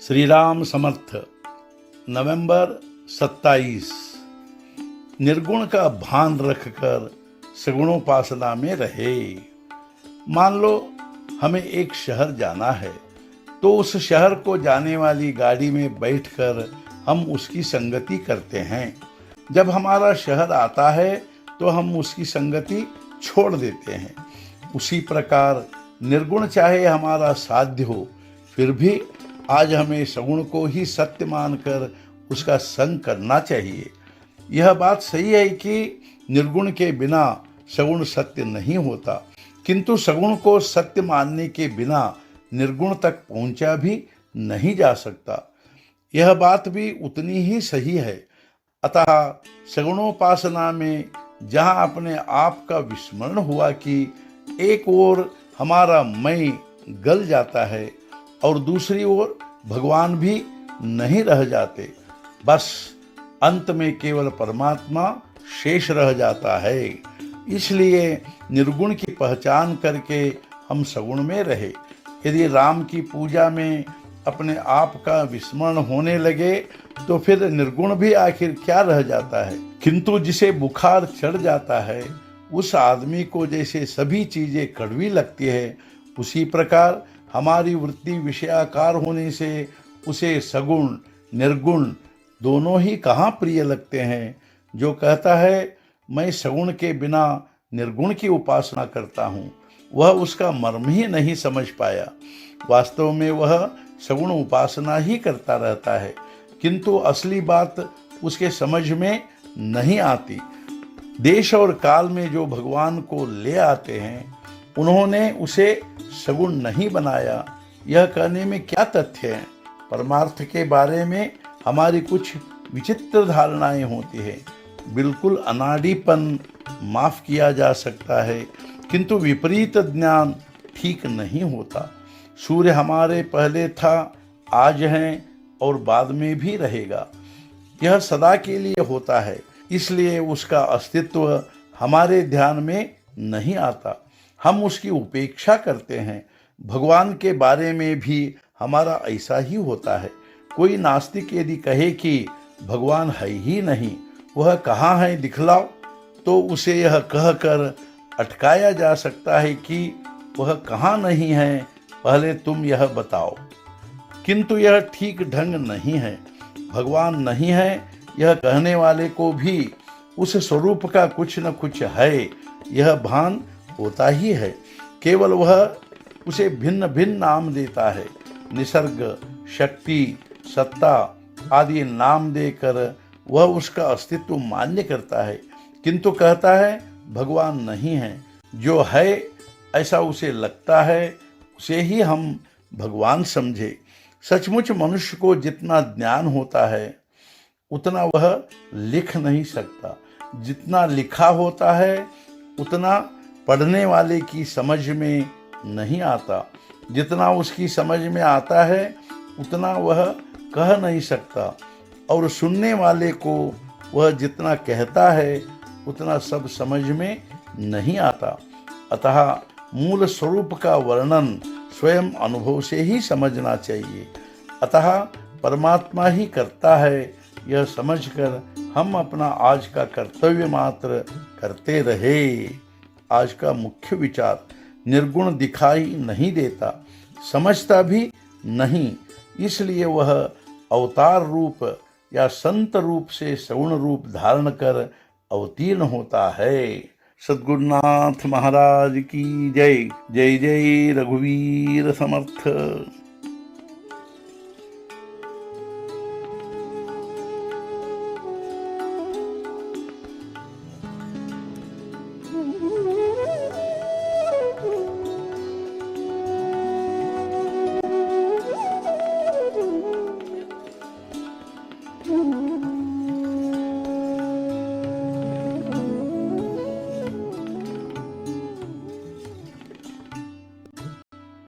श्री राम समर्थ। नवंबर 27। निर्गुण का भान रखकर सगुणोपासना में रहे। मान लो हमें एक शहर जाना है, तो उस शहर को जाने वाली गाड़ी में बैठकर हम उसकी संगति करते हैं। जब हमारा शहर आता है तो हम उसकी संगति छोड़ देते हैं। उसी प्रकार निर्गुण चाहे हमारा साध्य हो, फिर भी आज हमें सगुण को ही सत्य मानकर उसका संग करना चाहिए। यह बात सही है कि निर्गुण के बिना सगुण सत्य नहीं होता, किंतु सगुण को सत्य मानने के बिना निर्गुण तक पहुंचा भी नहीं जा सकता। यह बात भी उतनी ही सही है। अतः सगुणोपासना में जहाँ अपने आप का विस्मरण हुआ कि एक ओर हमारा मैं गल जाता है और दूसरी ओर भगवान भी नहीं रह जाते, बस अंत में केवल परमात्मा शेष रह जाता है। इसलिए निर्गुण की पहचान करके हम सगुण में रहे। यदि राम की पूजा में अपने आप का विस्मरण होने लगे तो फिर निर्गुण भी आखिर क्या रह जाता है। किंतु जिसे बुखार चढ़ जाता है, उस आदमी को जैसे सभी चीजें कड़वी लगती है, उसी प्रकार हमारी वृत्ति विषयाकार होने से उसे सगुण निर्गुण दोनों ही कहाँ प्रिय लगते हैं। जो कहता है मैं सगुण के बिना निर्गुण की उपासना करता हूँ, वह उसका मर्म ही नहीं समझ पाया। वास्तव में वह सगुण उपासना ही करता रहता है, किंतु असली बात उसके समझ में नहीं आती। देश और काल में जो भगवान को ले आते हैं, उन्होंने उसे सगुण नहीं बनाया, यह कहने में क्या तथ्य है। परमार्थ के बारे में हमारी कुछ विचित्र धारणाएं होती है। बिल्कुल अनाड़ीपन माफ किया जा सकता है, किंतु विपरीत ज्ञान ठीक नहीं होता। सूर्य हमारे पहले था, आज है और बाद में भी रहेगा। यह सदा के लिए होता है, इसलिए उसका अस्तित्व हमारे ध्यान में नहीं आता। हम उसकी उपेक्षा करते हैं। भगवान के बारे में भी हमारा ऐसा ही होता है। कोई नास्तिक यदि कहे कि भगवान है ही नहीं, वह कहाँ है दिखलाओ, तो उसे यह कहकर अटकाया जा सकता है कि वह कहाँ नहीं है, पहले तुम यह बताओ। किंतु यह ठीक ढंग नहीं है। भगवान नहीं है यह कहने वाले को भी उस स्वरूप का कुछ न कुछ है, यह भान होता ही है। केवल वह उसे भिन्न भिन्न नाम देता है। निसर्ग, शक्ति, सत्ता आदि नाम देकर वह उसका अस्तित्व मान्य करता है, किंतु कहता है भगवान नहीं है। जो है ऐसा उसे लगता है, उसे ही हम भगवान समझे। सचमुच मनुष्य को जितना ज्ञान होता है उतना वह लिख नहीं सकता। जितना लिखा होता है उतना पढ़ने वाले की समझ में नहीं आता। जितना उसकी समझ में आता है उतना वह कह नहीं सकता, और सुनने वाले को वह जितना कहता है उतना सब समझ में नहीं आता। अतः मूल स्वरूप का वर्णन स्वयं अनुभव से ही समझना चाहिए। अतः परमात्मा ही करता है, यह समझकर हम अपना आज का कर्तव्य मात्र करते रहे। आज का मुख्य विचार, निर्गुण दिखाई नहीं देता, समझता भी नहीं, इसलिए वह अवतार रूप या संत रूप से सगुण रूप धारण कर अवतीर्ण होता है। सद्गुरुनाथ महाराज की जय। जय जय रघुवीर समर्थ।